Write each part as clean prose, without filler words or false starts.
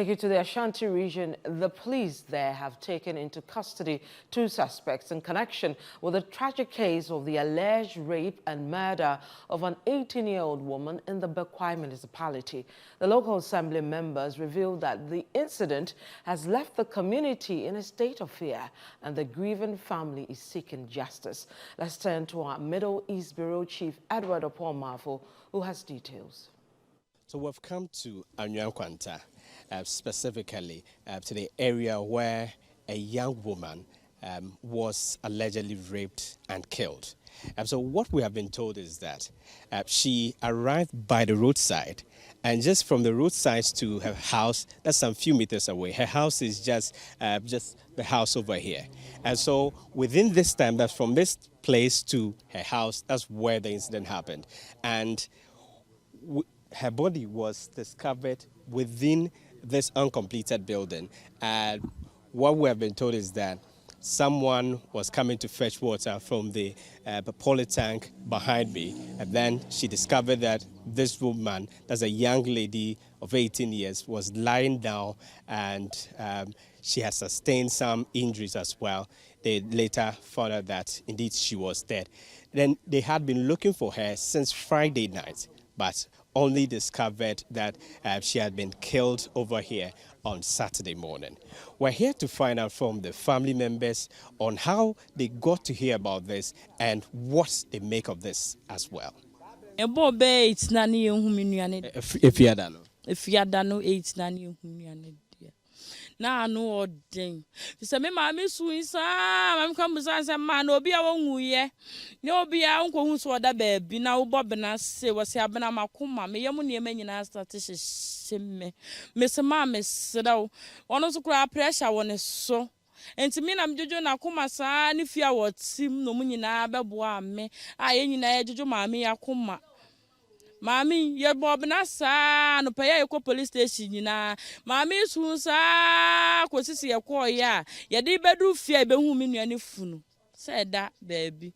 Take you to the Ashanti region. The police there have taken into custody 2 suspects in connection with the tragic case of the alleged rape and murder of an 18-year-old woman in the Bekwai municipality. The local assembly members revealed that the incident has left the community in a state of fear and the grieving family is seeking justice. Let's turn to our Middle East Bureau Chief Edward Opomafo, who has details. So we've come to Anwisankwanta, specifically to the area where a young woman was allegedly raped and killed. So what we have been told is that she arrived by the roadside, and just from the roadside to her house, that's some few meters away. Her house is just the house over here. And so within this time, that's from this place to her house, that's where the incident happened. And her body was discovered within this uncompleted building. And what we have been told is that someone was coming to fetch water from the poly tank behind me. And then she discovered that this woman, that's a young lady of 18 years, was lying down, and she had sustained some injuries as well. They later found out that indeed she was dead. Then they had been looking for her since Friday night, but only discovered that she had been killed over here on Saturday morning. We're here to find out from the family members on how they got to hear about this and what they make of this as well. Na no odin se me ma me su isa ma kam busa se ma na obi a wonwuye ne obi a nkohu so oda baabi na wo bob na se wo se abena makoma me yemu ne emanyina start hye me se ma me sedaw ono so kura pressure woni so enti me na mjojo na koma saa ne fia wo tim no munyina beboa me a yenyina ye jojo ma me yakoma Mami, ye bob na sa no pay ye police station na. Mami su sa ko sisi ye ko ya. Ye di bedu fie be hu me nuane funu. Say that baby.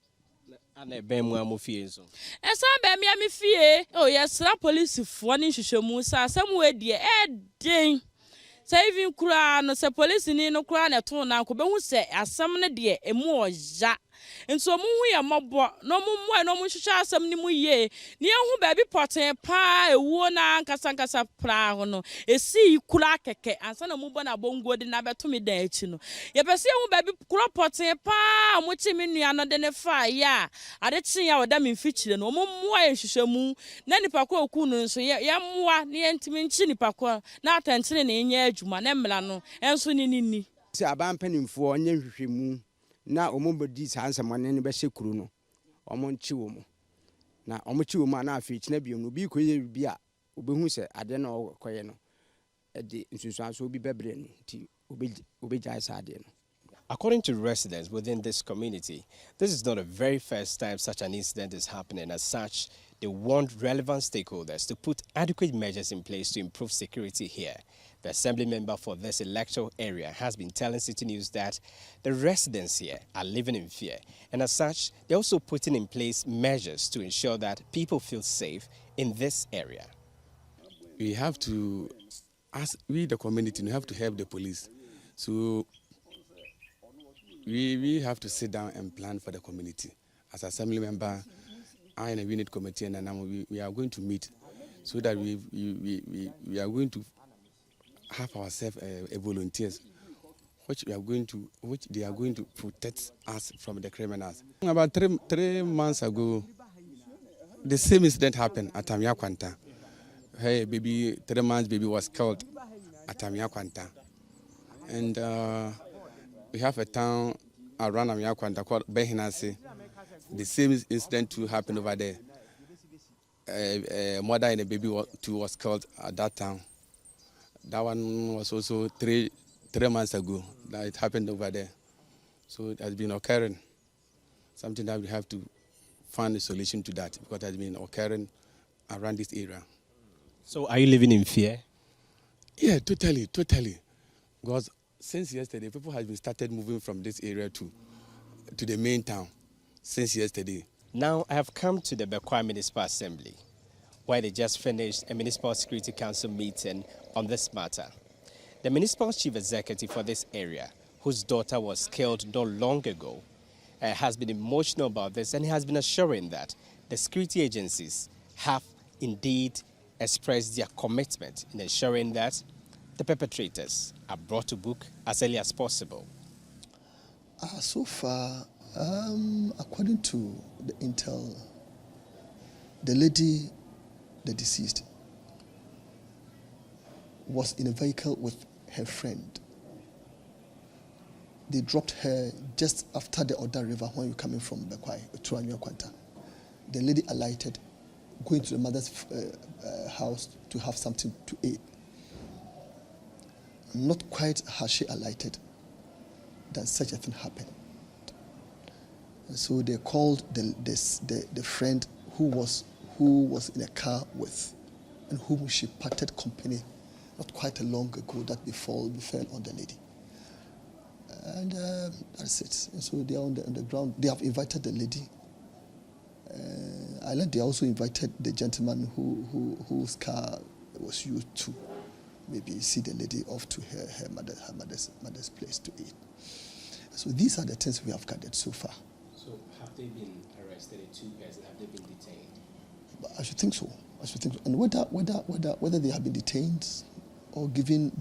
Ana be mu amofie so. Esa be me am fie. Oh yes, la police fo ni hwehwemu sa asem we die den. Say even kura no se police ni no kura na to na ko be hu se asem ne de emu oja. Nso mu hu ya mobo no mu no mu hwehwa asem ni mu ye ne hu ba bi poten pa ewuo na nkasa pra ho no esi kura keke ansa na mu bo na bongo de na beto me dan achi no ye pese hu ba bi kura poten pa mu chi me nua no de ne fa ya ade chi ya oda me mfichire no mu ya hwehwamu na nipa ko oku no nso ye moa ne ye ntimi nchi nipa ko na atantene na enye adwuma na mmla no enso ni si abampanimfo onye hwehwamu na omobodi sansamane ne be hye no omonchi wo mu na omochi wo mu na afi kina biom no bi koye bi a obehu se ade na okoye no de nsunsuanso obi bebre no ti obejai sa ade no. According to residents within this community, this is not the very first time such an incident is happening. As such, they want relevant stakeholders to put adequate measures in place to improve security here. The assembly member for this electoral area has been telling Citi News that the residents here are living in fear. And as such, they're also putting in place measures to ensure that people feel safe in this area. We have to, as we the community, we have to help the police. So we have to sit down and plan for the community. As assembly member, I and a unit committee and we are going to meet so that we are going to have ourselves volunteers, which they are going to protect us from the criminals. About three months ago, the same incident happened at Anwisankwanta. Hey, 3 months baby was killed at Anwisankwanta, and we have a town around Anwisankwanta called Behinase. The same incident too happened over there. A mother and a baby was killed at that town. That one was also three months ago that it happened over there. So it has been occurring. Something that we have to find a solution to that because it has been occurring around this area. So are you living in fear? Yeah, totally. Because since yesterday, people have been started moving from this area to the main town since yesterday. Now I have come to the Bekwai Municipal Assembly, where they just finished a Municipal Security Council meeting on this matter. The municipal chief executive for this area, whose daughter was killed not long ago, has been emotional about this, and he has been assuring that the security agencies have indeed expressed their commitment in ensuring that the perpetrators are brought to book as early as possible. So far, according to the intel, the lady, the deceased, was in a vehicle with her friend. They dropped her just after the Oda River when you're coming from Bekwai to Anwisankwanta. The lady alighted, going to the mother's house to have something to eat. Not quite has she alighted that such a thing happened. And so they called the friend who was in a car with, and whom she parted company not quite a long ago, that they fell on the lady. And that's it. And so they are on the ground. They have invited the lady. I learned they also invited the gentleman whose car was used to maybe see the lady off to her mother's place to eat. So these are the things we have gathered so far. So have they been arrested, the two persons, have they been detained? I should think so. And whether they have been detained or given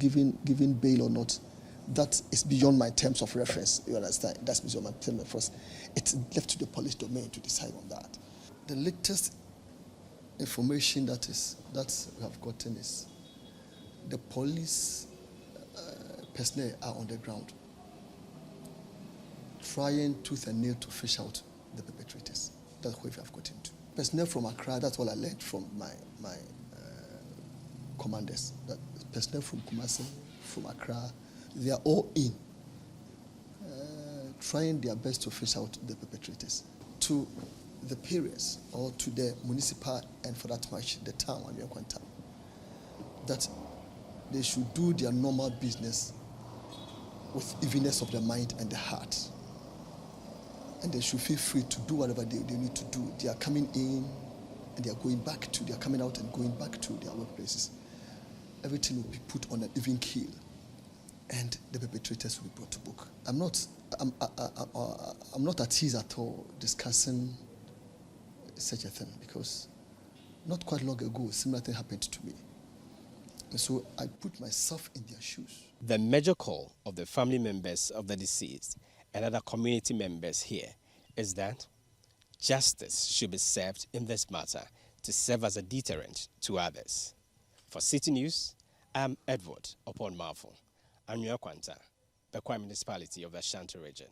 bail or not, that is beyond my terms of reference. You understand? That's beyond my terms of reference. It's left to the police domain to decide on that. The latest information that we have gotten is the police personnel are on the ground, trying tooth and nail to fish out the perpetrators. That's what we have gotten to. Personnel from Accra, that's all I learned from my commanders. That personnel from Kumasi, from Accra, they are all in, trying their best to fish out the perpetrators. To the parents, or to the municipal, and for that much, the town, Anwisankwanta, that they should do their normal business with evenness of the mind and the heart. And they should feel free to do whatever they need to do. They are coming in and they are going back to, they are coming out and going back to their workplaces. Everything will be put on an even keel, and the perpetrators will be brought to book. I'm not at ease at all discussing such a thing, because not quite long ago, a similar thing happened to me. And so I put myself in their shoes. The major call of the family members of the deceased and other community members here is that justice should be served in this matter to serve as a deterrent to others. For Citi News, I'm Edward Upon Marvel, Anwisankwanta, Bekwai Municipality of the Ashanti Region.